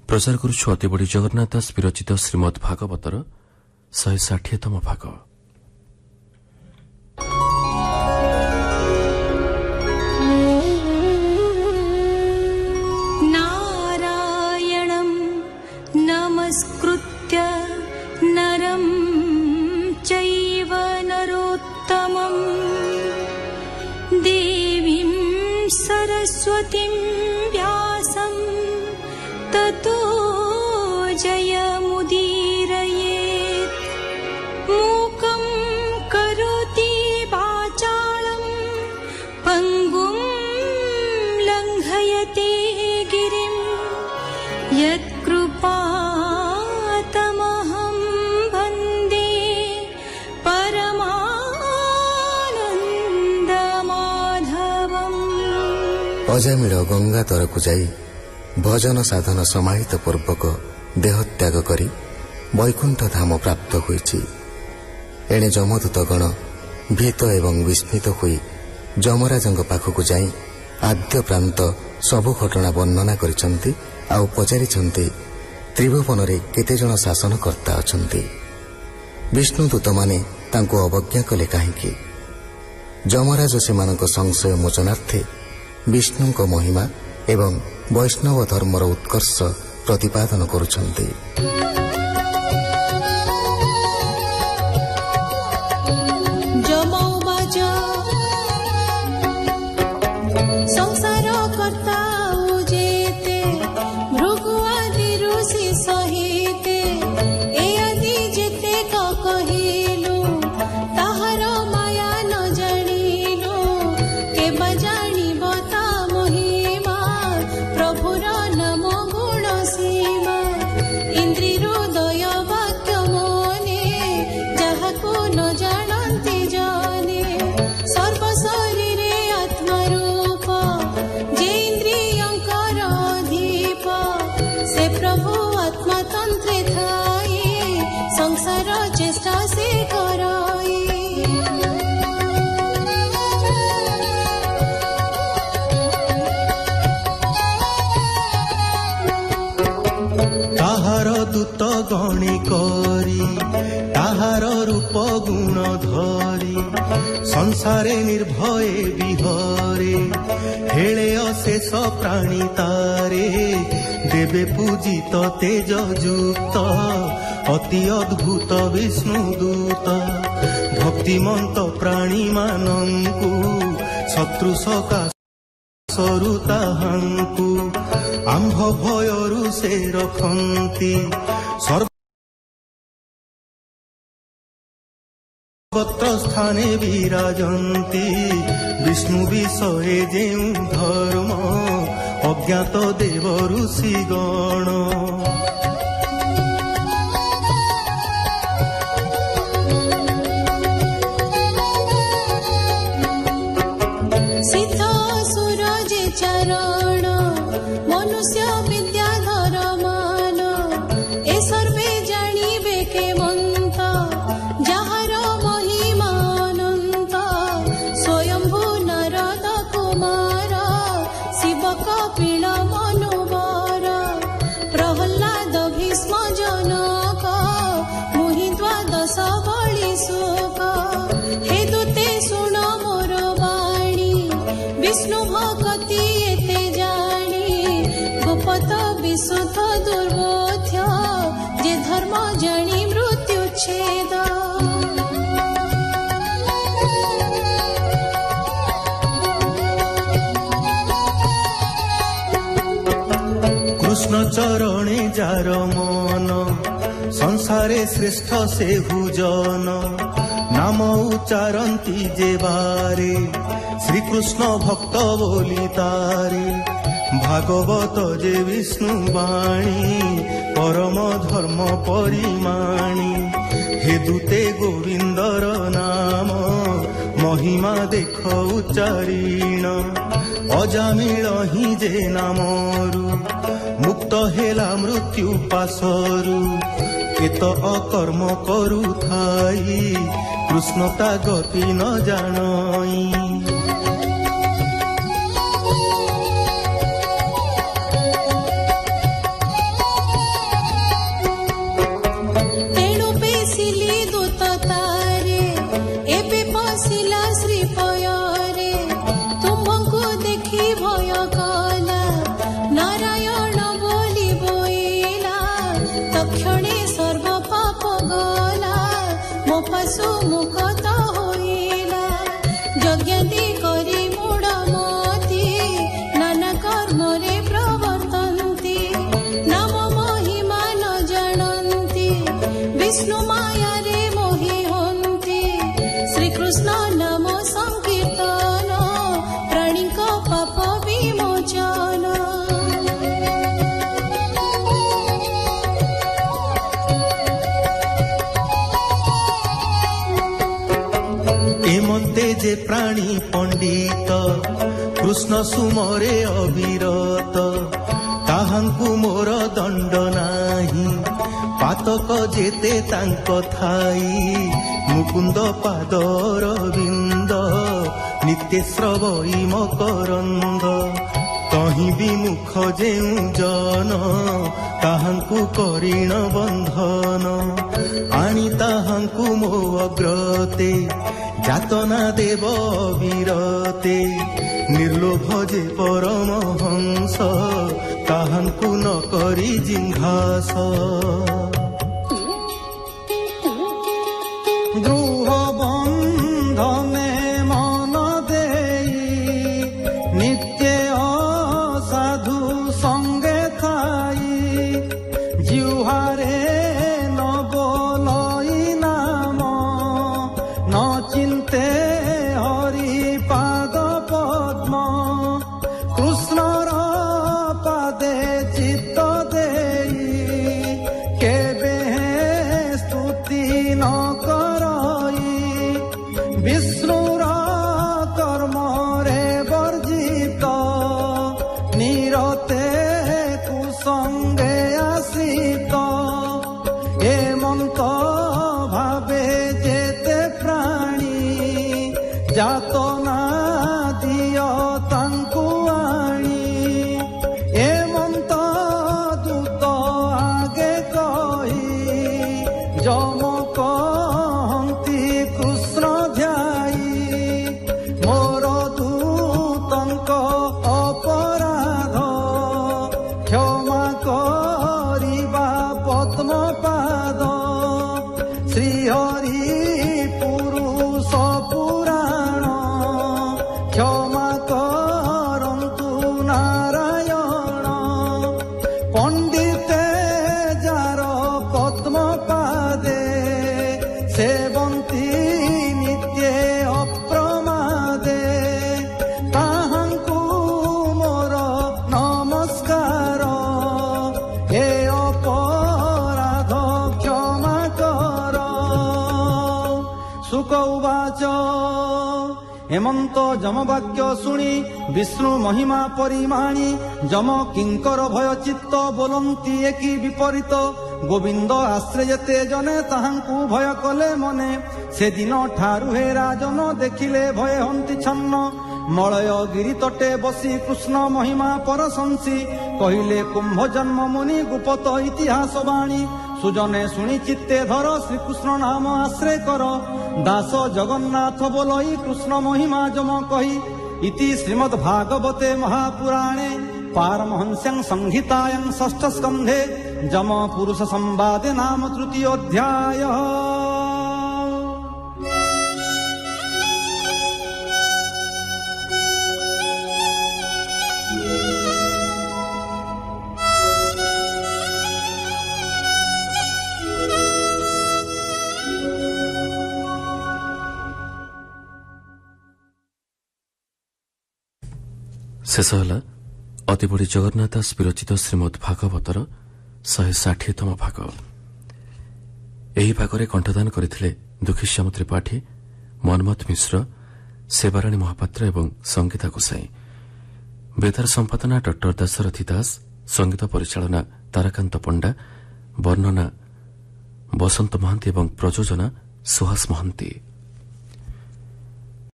प्रचार करुछु अतिबड़ी जगन्नाथ दास विरचित श्रीमद् भागवतर 160तम भाग। नारायणं नमस्कृत्य नरं चैव नरोत्तमं देवीं सरस्वतीं व्यासं ततो जयमुदीरयेत्। मूकं करोति वाचालं पङ्गुं लङ्घयते गिरिं यत्कृपातमहं वन्दे परमानन्दमाधवम्। अजामिल गंगा तरकु जाई भजन साधन समाहित पूर्वक देहत्याग करी वैकुंठ धाम प्राप्त होईछि। एणे जमदूतगण भीत एवं विस्मित होई जमराजंग पाखकु जाई आद्य प्रांत सबु घटना वर्णना करिसंती आउ पचारिसंती त्रिभुवन रे केते जण शासनकर्ता अछंती। विष्णुदूत माने तांको अवज्ञा कले काहेकि? जमराज सेमानक संशय मोचनार्थे विष्णुଙ୍କ महिमा एवं वैष्णव धर्मर उत्कर्ष प्रतिपादन करुछन्ति। संसार कर्ता उजेते भृगु आदि ऋषि सहिते ए आदि जेते कहिलु ताहार माया न जानिलु के बजानिब ता महिमा प्रभुर नाम गुण सीमा इंद्री हृदय वाक्य मने जहाको न जानन्ति जाने सर्व शरीरे आत्मरूप जेन्द्रियंकर अधिप से प्रभु आत्मतंत्रे थाई संसार चेष्टा से कराई। ताहार दूत गणी करी ताहार रूप गुण धरी संसारे निर्भये विहरे हेले अशेष प्राणी तारे देवे पूजित तेज युक्त अति अद्भुत विष्णुदूत भक्तिमंत प्राणी मानंकु शत्रु सकाशरु ताहांकु आंभ भयरु से रखन्ति सर्वत्र स्थाने विराजन्ति विष्णु विषये जेउ धर्म अज्ञात देव ऋषि गण सिद्ध सूरज चरण मनुष्य विद्याधर मान ए सर्वे जानिबे के मंत जहार महिमा अनंत स्वयंभू नारद कुमार शिव कपिल मनुवर प्रहल्लाद भीष्म जनक मुहि द्वादश बलि शोक हे दूते सुन मोर वाणी विष्णु भक्ति एते जानी गोपत विशुद्ध दुर्बोध्य जे धर्म जानी मृत्यु छेद। कृष्ण चरणे जार मन संसारे श्रेष्ठ से हुजन नाम उच्चारन्ति जे बारे श्रीकृष्ण भक्त बोली तारे भागवत जे विष्णु वाणी परम धर्म परिमाणी हे दूते गोविंदर नाम महिमा देख उच्चारीण अजामिल ही जे नामरु मुक्त हेला मृत्यु पासरु एत अकर्म करुथाई कृष्णता गति न जानई। যে প্রাণী পণ্ডিত কৃষ্ণ সুমরে অবিরত তাহাঙ্কু মোর দণ্ড নাহি পাতক যেতে তাঙ্ক থাই মুকুন্দ পাদর বিন্দ নিত্যে শ্রবই মকরন্দ তহি বিমুখ যেউ জন তাহাঙ্কু করিণ বন্ধন আনি তাহাঙ্কু ମୋ অগ্রতে যাতনা দেব বিরতে ନିର୍ଲୋଭ ଯେ ପରମହଂସ ତାହାଙ୍କୁ ନ କରି ଜିଙ୍ଘାସ ଗୃହ ବନ୍ଧନେ ମନ ଦେଇ ନିତ୍ୟ ଅସାଧୁ ସଙ୍ଗେ ଥାଇ ଜିହ୍ୱାରେ ନ ବୋଲଇ ନାମ ନ ଚିନ୍ତେ ହରି ପାଦ ପଦ୍ମ କୃଷ୍ଣର ପାଦେ ଚିତ୍ତ ଦେଇ କେବେ ସ୍ତୁତି ନ କରଇ ବିଷ୍ଣୁର କର୍ମରେ ବର୍ଜିତ ନିରତେ କୁସଙ୍ଗେ ଆସିତ ଏମନ୍ତ ଭାବେ ଯେତେ ପ୍ରାଣୀ ଯାତନା ଦିଅ ତାଙ୍କୁ ଆଣି ଏମନ୍ତ ଦୂତ ଆଗେ କହି ଯମ କହନ୍ତି କୃଷ୍ଣ ଧ୍ୟାଇ ମୋର ଦୂତଙ୍କ ଅପରାଧ କ୍ଷମା କରିବା ପଦ୍ମପାଦ ଶ୍ରୀହରି ପୁରୁଷ ପୁରାଣ କ୍ଷମା କରନ୍ତୁ ନାରାୟଣ ପଣ୍ଡିତେ ଯାର ପଦ୍ମପାଦେ ସେବନ୍ତି ନିତ୍ୟ ଅପ୍ରମାଦେ ତାହାଙ୍କୁ ମୋର ନମସ୍କାର ଏ ଅପରାଧ କ୍ଷମା କର ସୁକ ଉବାଚ ହେମନ୍ତ ଯମ ବାକ୍ୟ ଶୁଣି ବିଷ୍ଣୁ ମହିମା ପରିମାଣି ଯମ କିଙ୍କର ଭୟ ଚିତ୍ତ ବୋଲନ୍ତି ଏକି ବିପରୀତ ଗୋବିନ୍ଦ ଆଶ୍ରେ ଯେତେ ଜନେ ତାହାଙ୍କୁ ଭୟ କଲେ ମନେ ସେଦିନ ଠାରୁ ହେ ରାଜନ ଦେଖିଲେ ଭୟ ହନ୍ତି ଛନ୍ନ ମଳୟ ଗିରି ତଟେ ବସି କୃଷ୍ଣ ମହିମା ପରଶଂସୀ କହିଲେ କୁମ୍ଭ ଜନ୍ମ ମୁନି ଗୁପତ ଇତିହାସ ବାଣୀ ସୁଜନେ ଶୁଣି ଚିତ୍ତେ ଧର ଶ୍ରୀକୃଷ୍ଣ ନାମ ଆଶ୍ରୟ କର ଦାସ ଜଗନ୍ନାଥ ବୋଲଇ କୃଷ୍ଣ ମହିମା ଯମ କହି ଇତି ଶ୍ରୀମଦ୍ ଭାଗବତେ ମହାପୁରାଣେ ପାରମହଂସ୍ୟାଂ ସଂହିତାୟାଂ ଷଷ୍ଠ ସ୍କନ୍ଧେ ଯମ ପୁରୁଷ ସମ୍ବାଦେ ନାମ ତୃତୀୟ ଅଧ୍ୟାୟ। ଶେଷ ହେଲା ଅତିବଡ଼ି ଜଗନ୍ନାଥ ଦାସ ବିରଚିତ ଶ୍ରୀମଦ୍ ଭାଗବତର 160ତମ ଭାଗ। ଏହି ଭାଗରେ କଣ୍ଠଦାନ କରିଥିଲେ ଦୁଃଖୀଶ୍ୟାମ ତ୍ରିପାଠୀ, ମନ୍ମଥ ମିଶ୍ର, ସେବାରାଣୀ ମହାପାତ୍ର ଏବଂ ସଙ୍ଗୀତା ଗୋସାଇଁ। ବେତାର ସମ୍ପାଦନା ଡକ୍ଟର ଦାଶରଥୀ ଦାସ, ସଙ୍ଗୀତ ପରିଚାଳନା ତାରାକାନ୍ତ ପଣ୍ଡା, ବର୍ଣ୍ଣନା ବସନ୍ତ ମହାନ୍ତି ଏବଂ ପ୍ରଯୋଜନା ସୁହାସ ମହାନ୍ତି।